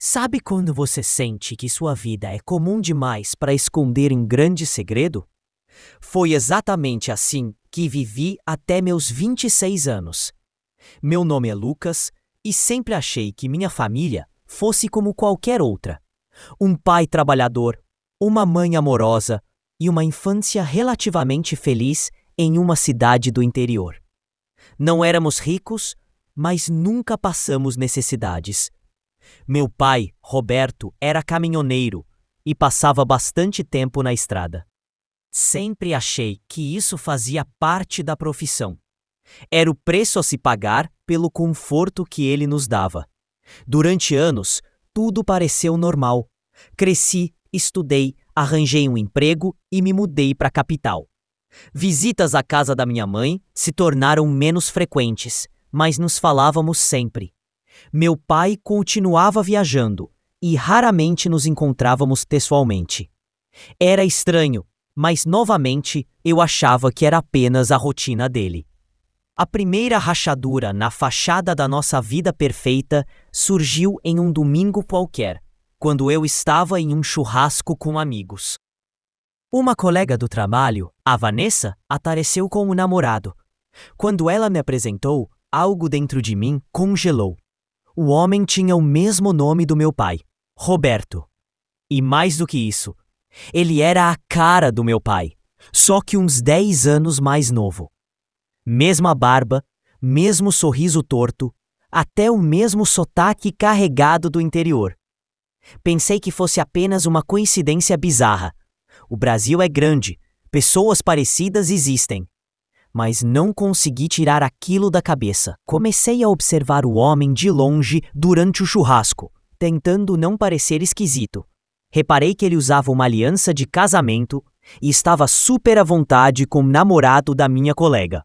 Sabe quando você sente que sua vida é comum demais para esconder um grande segredo? Foi exatamente assim que vivi até meus 26 anos. Meu nome é Lucas e sempre achei que minha família fosse como qualquer outra. Um pai trabalhador, uma mãe amorosa e uma infância relativamente feliz em uma cidade do interior. Não éramos ricos, mas nunca passamos necessidades. Meu pai, Roberto, era caminhoneiro e passava bastante tempo na estrada. Sempre achei que isso fazia parte da profissão. Era o preço a se pagar pelo conforto que ele nos dava. Durante anos, tudo pareceu normal. Cresci, estudei, arranjei um emprego e me mudei para a capital. Visitas à casa da minha mãe se tornaram menos frequentes, mas nos falávamos sempre. Meu pai continuava viajando e raramente nos encontrávamos pessoalmente. Era estranho, mas novamente eu achava que era apenas a rotina dele. A primeira rachadura na fachada da nossa vida perfeita surgiu em um domingo qualquer, quando eu estava em um churrasco com amigos. Uma colega do trabalho, a Vanessa, apareceu com um namorado. Quando ela me apresentou, algo dentro de mim congelou. O homem tinha o mesmo nome do meu pai, Roberto. E mais do que isso, ele era a cara do meu pai, só que uns 10 anos mais novo. Mesma barba, mesmo sorriso torto, até o mesmo sotaque carregado do interior. Pensei que fosse apenas uma coincidência bizarra. O Brasil é grande, pessoas parecidas existem. Mas não consegui tirar aquilo da cabeça. Comecei a observar o homem de longe durante o churrasco, tentando não parecer esquisito. Reparei que ele usava uma aliança de casamento e estava super à vontade com o namorado da minha colega.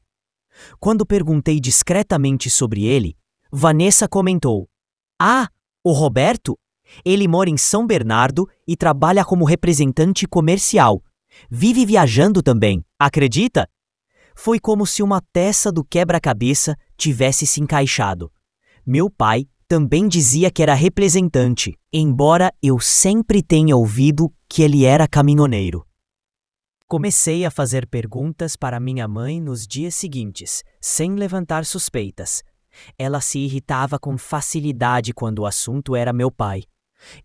Quando perguntei discretamente sobre ele, Vanessa comentou: "Ah, o Roberto? Ele mora em São Bernardo e trabalha como representante comercial. Vive viajando também, acredita?" Foi como se uma peça do quebra-cabeça tivesse se encaixado. Meu pai também dizia que era representante, embora eu sempre tenha ouvido que ele era caminhoneiro. Comecei a fazer perguntas para minha mãe nos dias seguintes, sem levantar suspeitas. Ela se irritava com facilidade quando o assunto era meu pai.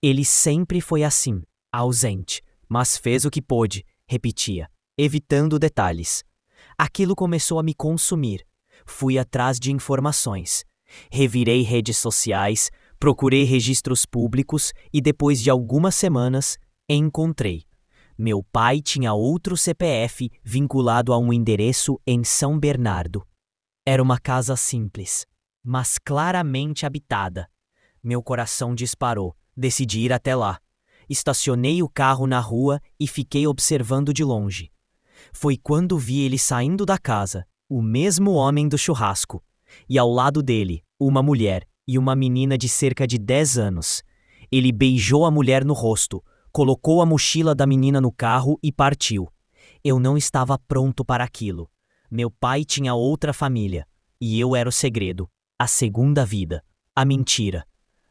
Ele sempre foi assim, ausente, mas fez o que pôde, repetia, evitando detalhes. Aquilo começou a me consumir. Fui atrás de informações. Revirei redes sociais, procurei registros públicos e depois de algumas semanas, encontrei. Meu pai tinha outro CPF vinculado a um endereço em São Bernardo. Era uma casa simples, mas claramente habitada. Meu coração disparou. Decidi ir até lá. Estacionei o carro na rua e fiquei observando de longe. Foi quando vi ele saindo da casa, o mesmo homem do churrasco, e ao lado dele, uma mulher e uma menina de cerca de 10 anos. Ele beijou a mulher no rosto, colocou a mochila da menina no carro e partiu. Eu não estava pronto para aquilo. Meu pai tinha outra família, e eu era o segredo, a segunda vida, a mentira.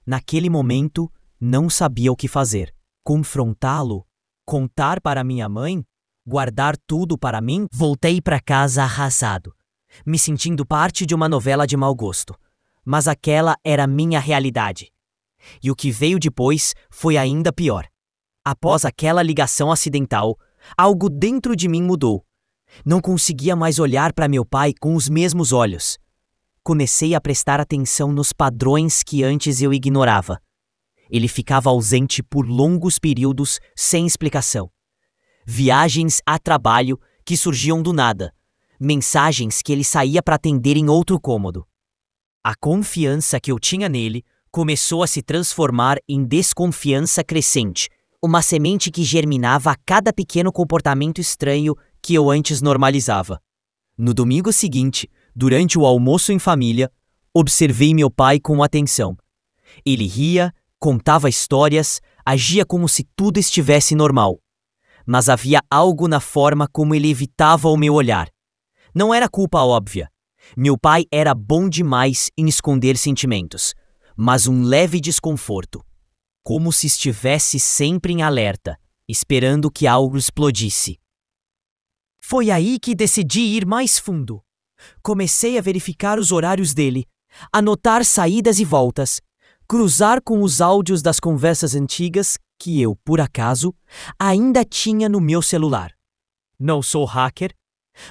Naquele momento, não sabia o que fazer. Confrontá-lo? Contar para minha mãe? Guardar tudo para mim? Voltei para casa arrasado, me sentindo parte de uma novela de mau gosto. Mas aquela era minha realidade. E o que veio depois foi ainda pior. Após aquela ligação acidental, algo dentro de mim mudou. Não conseguia mais olhar para meu pai com os mesmos olhos. Comecei a prestar atenção nos padrões que antes eu ignorava. Ele ficava ausente por longos períodos sem explicação. Viagens a trabalho que surgiam do nada. Mensagens que ele saía para atender em outro cômodo. A confiança que eu tinha nele começou a se transformar em desconfiança crescente, uma semente que germinava a cada pequeno comportamento estranho que eu antes normalizava. No domingo seguinte, durante o almoço em família, observei meu pai com atenção. Ele ria, contava histórias, agia como se tudo estivesse normal. Mas havia algo na forma como ele evitava o meu olhar. Não era culpa óbvia. Meu pai era bom demais em esconder sentimentos, mas um leve desconforto. como se estivesse sempre em alerta, esperando que algo explodisse. Foi aí que decidi ir mais fundo. Comecei a verificar os horários dele, anotar saídas e voltas, cruzar com os áudios das conversas antigas que eu, por acaso, ainda tinha no meu celular. Não sou hacker,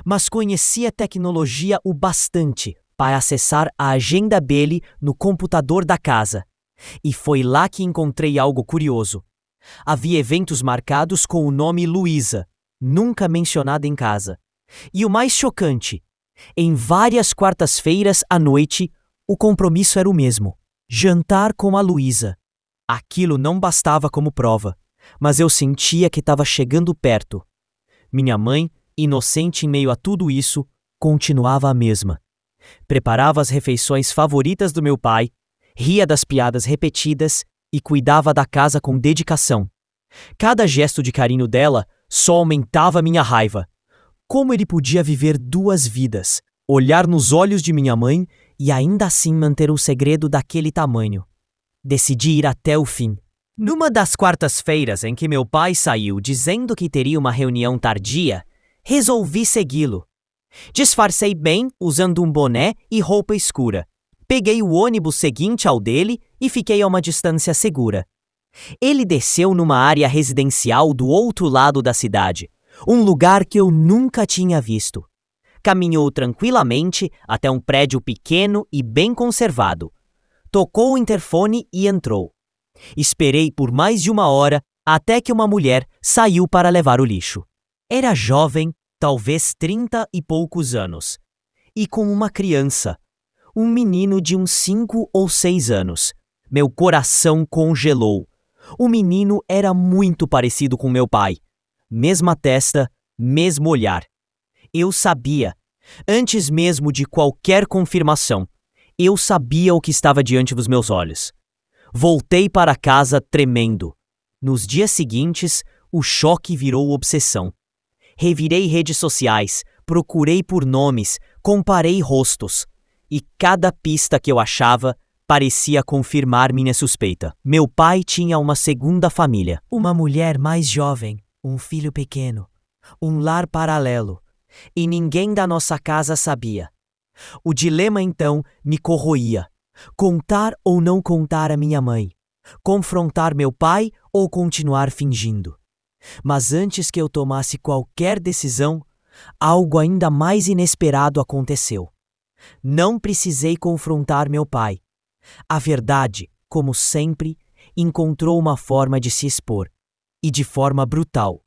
mas conhecia a tecnologia o bastante para acessar a agenda dele no computador da casa. E foi lá que encontrei algo curioso. Havia eventos marcados com o nome Luísa, nunca mencionada em casa. E o mais chocante, em várias quartas-feiras à noite, o compromisso era o mesmo: jantar com a Luísa. Aquilo não bastava como prova, mas eu sentia que estava chegando perto. Minha mãe, inocente em meio a tudo isso, continuava a mesma. Preparava as refeições favoritas do meu pai, ria das piadas repetidas e cuidava da casa com dedicação. Cada gesto de carinho dela só aumentava minha raiva. Como ele podia viver duas vidas, olhar nos olhos de minha mãe e ainda assim manter um segredo daquele tamanho? Decidi ir até o fim. Numa das quartas-feiras em que meu pai saiu dizendo que teria uma reunião tardia, resolvi segui-lo. Disfarcei bem usando um boné e roupa escura. Peguei o ônibus seguinte ao dele e fiquei a uma distância segura. Ele desceu numa área residencial do outro lado da cidade, um lugar que eu nunca tinha visto. Caminhou tranquilamente até um prédio pequeno e bem conservado. Tocou o interfone e entrou. Esperei por mais de 1 hora até que uma mulher saiu para levar o lixo. Era jovem, talvez 30 e poucos anos, e com uma criança, um menino de uns 5 ou 6 anos. Meu coração congelou. O menino era muito parecido com meu pai. Mesma testa, mesmo olhar. Eu sabia, antes mesmo de qualquer confirmação, eu sabia o que estava diante dos meus olhos. Voltei para casa tremendo. Nos dias seguintes, o choque virou obsessão. Revirei redes sociais, procurei por nomes, comparei rostos. E cada pista que eu achava parecia confirmar minha suspeita. Meu pai tinha uma segunda família. Uma mulher mais jovem, um filho pequeno, um lar paralelo. E ninguém da nossa casa sabia. O dilema então me corroía. Contar ou não contar a minha mãe? Confrontar meu pai ou continuar fingindo? Mas antes que eu tomasse qualquer decisão, algo ainda mais inesperado aconteceu. Não precisei confrontar meu pai. A verdade, como sempre, encontrou uma forma de se expor, e de forma brutal.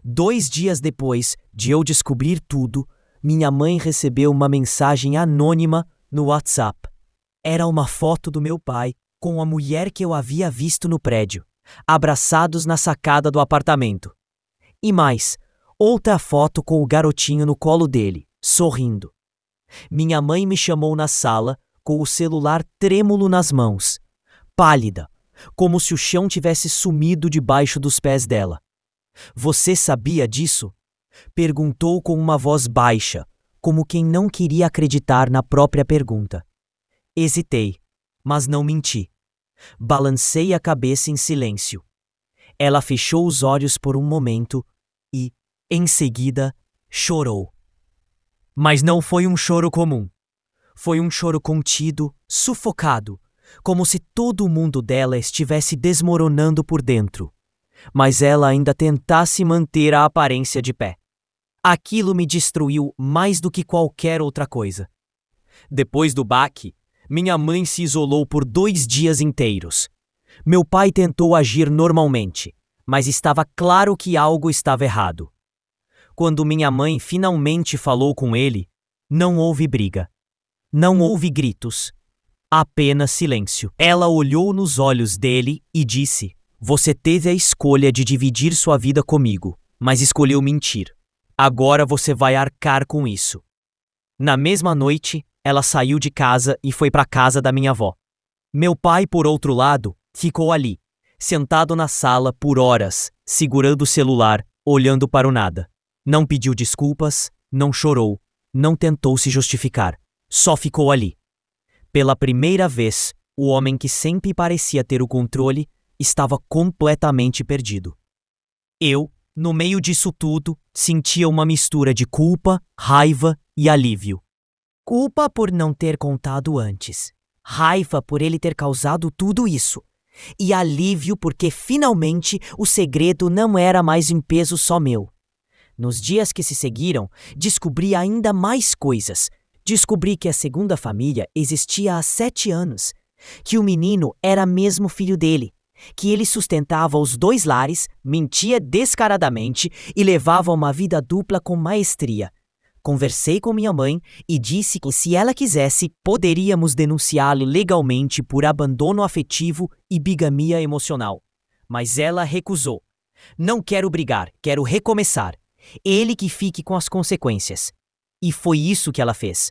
2 dias depois de eu descobrir tudo, minha mãe recebeu uma mensagem anônima no WhatsApp. Era uma foto do meu pai com a mulher que eu havia visto no prédio, abraçados na sacada do apartamento. E mais, outra foto com o garotinho no colo dele, sorrindo. Minha mãe me chamou na sala com o celular trêmulo nas mãos, pálida, como se o chão tivesse sumido debaixo dos pés dela. "Você sabia disso?" perguntou com uma voz baixa, como quem não queria acreditar na própria pergunta. Hesitei, mas não menti. Balancei a cabeça em silêncio. Ela fechou os olhos por um momento e, em seguida, chorou. Mas não foi um choro comum. Foi um choro contido, sufocado, como se todo o mundo dela estivesse desmoronando por dentro. Mas ela ainda tentasse manter a aparência de pé. Aquilo me destruiu mais do que qualquer outra coisa. Depois do baque, minha mãe se isolou por 2 dias inteiros. Meu pai tentou agir normalmente, mas estava claro que algo estava errado. Quando minha mãe finalmente falou com ele, não houve briga. Não houve gritos. Apenas silêncio. Ela olhou nos olhos dele e disse: "Você teve a escolha de dividir sua vida comigo, mas escolheu mentir. Agora você vai arcar com isso." Na mesma noite, ela saiu de casa e foi para a casa da minha avó. Meu pai, por outro lado, ficou ali, sentado na sala por horas, segurando o celular, olhando para o nada. Não pediu desculpas, não chorou, não tentou se justificar. Só ficou ali. Pela primeira vez, o homem que sempre parecia ter o controle estava completamente perdido. Eu, no meio disso tudo, sentia uma mistura de culpa, raiva e alívio. Culpa por não ter contado antes. Raiva por ele ter causado tudo isso. E alívio porque finalmente o segredo não era mais um peso só meu. Nos dias que se seguiram, descobri ainda mais coisas. Descobri que a segunda família existia há 7 anos, que o menino era mesmo filho dele, que ele sustentava os 2 lares, mentia descaradamente e levava uma vida dupla com maestria. Conversei com minha mãe e disse que, se ela quisesse, poderíamos denunciá-lo legalmente por abandono afetivo e bigamia emocional. Mas ela recusou. Não quero brigar, quero recomeçar. Ele que fique com as consequências. E foi isso que ela fez.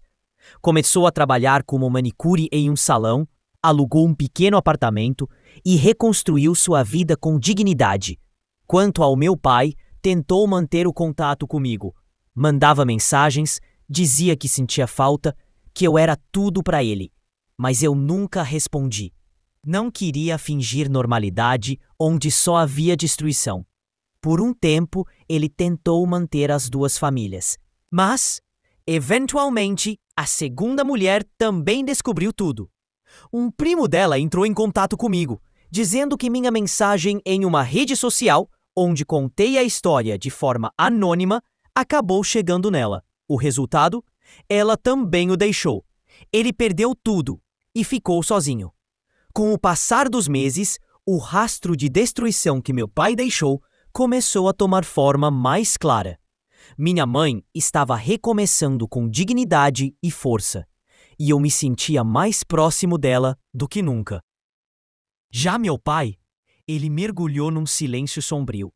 Começou a trabalhar como manicure em um salão, alugou um pequeno apartamento e reconstruiu sua vida com dignidade. Quanto ao meu pai, tentou manter o contato comigo. Mandava mensagens, dizia que sentia falta, que eu era tudo para ele. Mas eu nunca respondi. Não queria fingir normalidade onde só havia destruição. Por um tempo, ele tentou manter as 2 famílias. Mas, eventualmente, a segunda mulher também descobriu tudo. Um primo dela entrou em contato comigo, dizendo que minha mensagem em uma rede social, onde contei a história de forma anônima, acabou chegando nela. O resultado? Ela também o deixou. Ele perdeu tudo e ficou sozinho. Com o passar dos meses, o rastro de destruição que meu pai deixou começou a tomar forma mais clara. Minha mãe estava recomeçando com dignidade e força, e eu me sentia mais próximo dela do que nunca. Já meu pai, ele mergulhou num silêncio sombrio.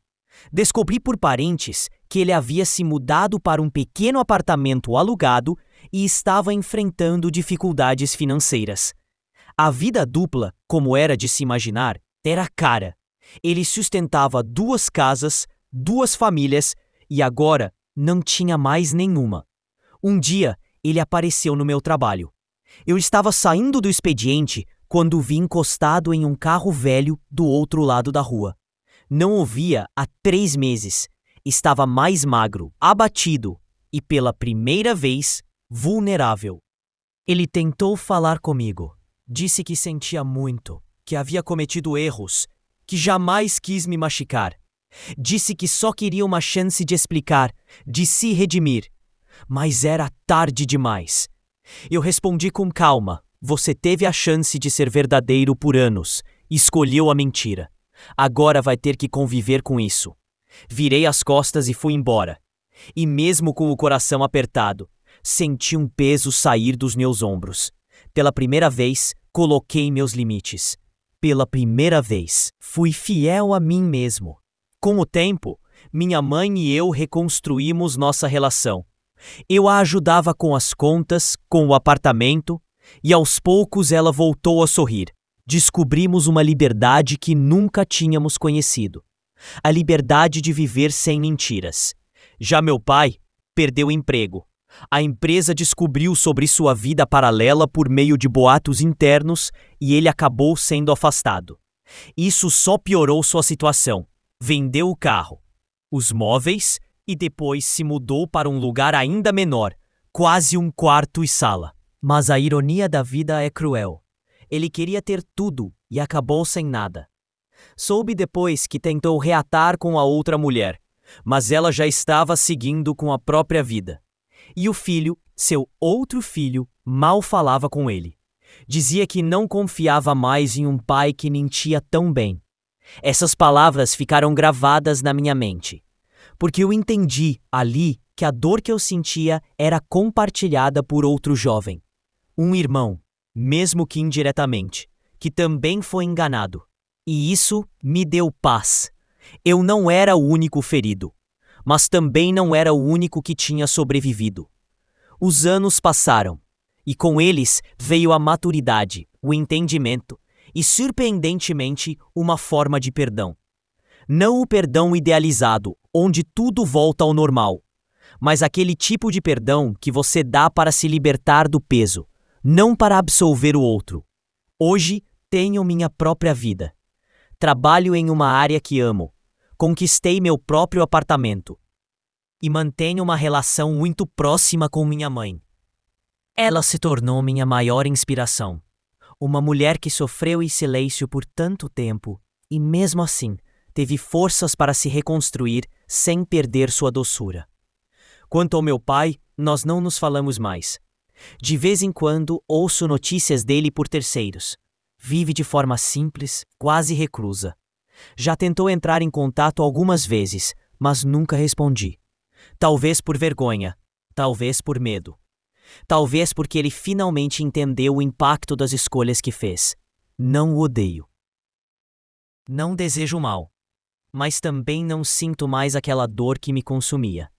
Descobri por parentes que ele havia se mudado para um pequeno apartamento alugado e estava enfrentando dificuldades financeiras. A vida dupla, como era de se imaginar, era cara. Ele sustentava 2 casas, 2 famílias e agora não tinha mais nenhuma. Um dia, ele apareceu no meu trabalho. Eu estava saindo do expediente quando o vi encostado em um carro velho do outro lado da rua. Não o via há 3 meses. Estava mais magro, abatido e, pela primeira vez, vulnerável. Ele tentou falar comigo. Disse que sentia muito, que havia cometido erros, que jamais quis me machucar. Disse que só queria uma chance de explicar, de se redimir. Mas era tarde demais. Eu respondi com calma. Você teve a chance de ser verdadeiro por anos. Escolheu a mentira. Agora vai ter que conviver com isso. Virei as costas e fui embora. E mesmo com o coração apertado, senti um peso sair dos meus ombros. Pela primeira vez, coloquei meus limites. Pela primeira vez, fui fiel a mim mesmo. Com o tempo, minha mãe e eu reconstruímos nossa relação. Eu a ajudava com as contas, com o apartamento, e aos poucos ela voltou a sorrir. Descobrimos uma liberdade que nunca tínhamos conhecido. A liberdade de viver sem mentiras. Já meu pai perdeu o emprego. A empresa descobriu sobre sua vida paralela por meio de boatos internos e ele acabou sendo afastado. Isso só piorou sua situação. Vendeu o carro, os móveis e depois se mudou para um lugar ainda menor, quase um quarto e sala. Mas a ironia da vida é cruel. Ele queria ter tudo e acabou sem nada. Soube depois que tentou reatar com a outra mulher, mas ela já estava seguindo com a própria vida. E o filho, seu outro filho, mal falava com ele. Dizia que não confiava mais em um pai que mentia tão bem. Essas palavras ficaram gravadas na minha mente, porque eu entendi ali que a dor que eu sentia era compartilhada por outro jovem. Um irmão, mesmo que indiretamente, que também foi enganado. E isso me deu paz. Eu não era o único ferido, mas também não era o único que tinha sobrevivido. Os anos passaram, e com eles veio a maturidade, o entendimento e, surpreendentemente, uma forma de perdão. Não o perdão idealizado, onde tudo volta ao normal, mas aquele tipo de perdão que você dá para se libertar do peso, não para absolver o outro. Hoje tenho minha própria vida. Trabalho em uma área que amo. Conquistei meu próprio apartamento. E mantenho uma relação muito próxima com minha mãe. Ela se tornou minha maior inspiração. Uma mulher que sofreu em silêncio por tanto tempo e, mesmo assim, teve forças para se reconstruir sem perder sua doçura. Quanto ao meu pai, nós não nos falamos mais. De vez em quando, ouço notícias dele por terceiros. Vive de forma simples, quase reclusa. Já tentou entrar em contato algumas vezes, mas nunca respondi. Talvez por vergonha, talvez por medo. Talvez porque ele finalmente entendeu o impacto das escolhas que fez. Não o odeio. Não desejo mal. Mas também não sinto mais aquela dor que me consumia.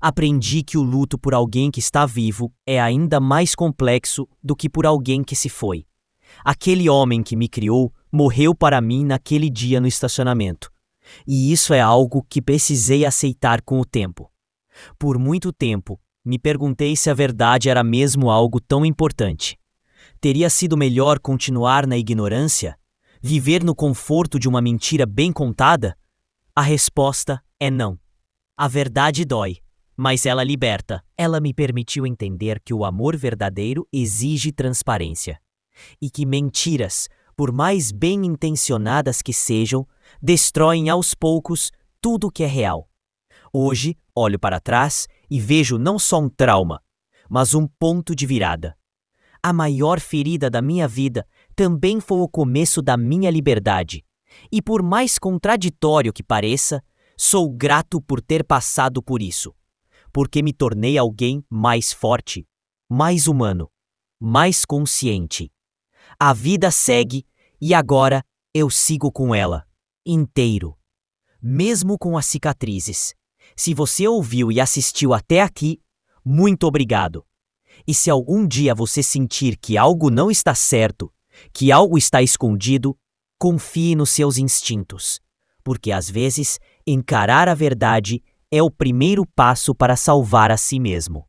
Aprendi que o luto por alguém que está vivo é ainda mais complexo do que por alguém que se foi. Aquele homem que me criou morreu para mim naquele dia no estacionamento. E isso é algo que precisei aceitar com o tempo. Por muito tempo, me perguntei se a verdade era mesmo algo tão importante. Teria sido melhor continuar na ignorância? Viver no conforto de uma mentira bem contada? A resposta é não. A verdade dói, mas ela liberta. Ela me permitiu entender que o amor verdadeiro exige transparência. E que mentiras, por mais bem intencionadas que sejam, destroem aos poucos tudo que é real. Hoje, olho para trás e vejo não só um trauma, mas um ponto de virada. A maior ferida da minha vida também foi o começo da minha liberdade. E por mais contraditório que pareça, sou grato por ter passado por isso. Porque me tornei alguém mais forte, mais humano, mais consciente. A vida segue e agora eu sigo com ela, inteiro. Mesmo com as cicatrizes. Se você ouviu e assistiu até aqui, muito obrigado. E se algum dia você sentir que algo não está certo, que algo está escondido, confie nos seus instintos, porque às vezes encarar a verdade é o primeiro passo para salvar a si mesmo.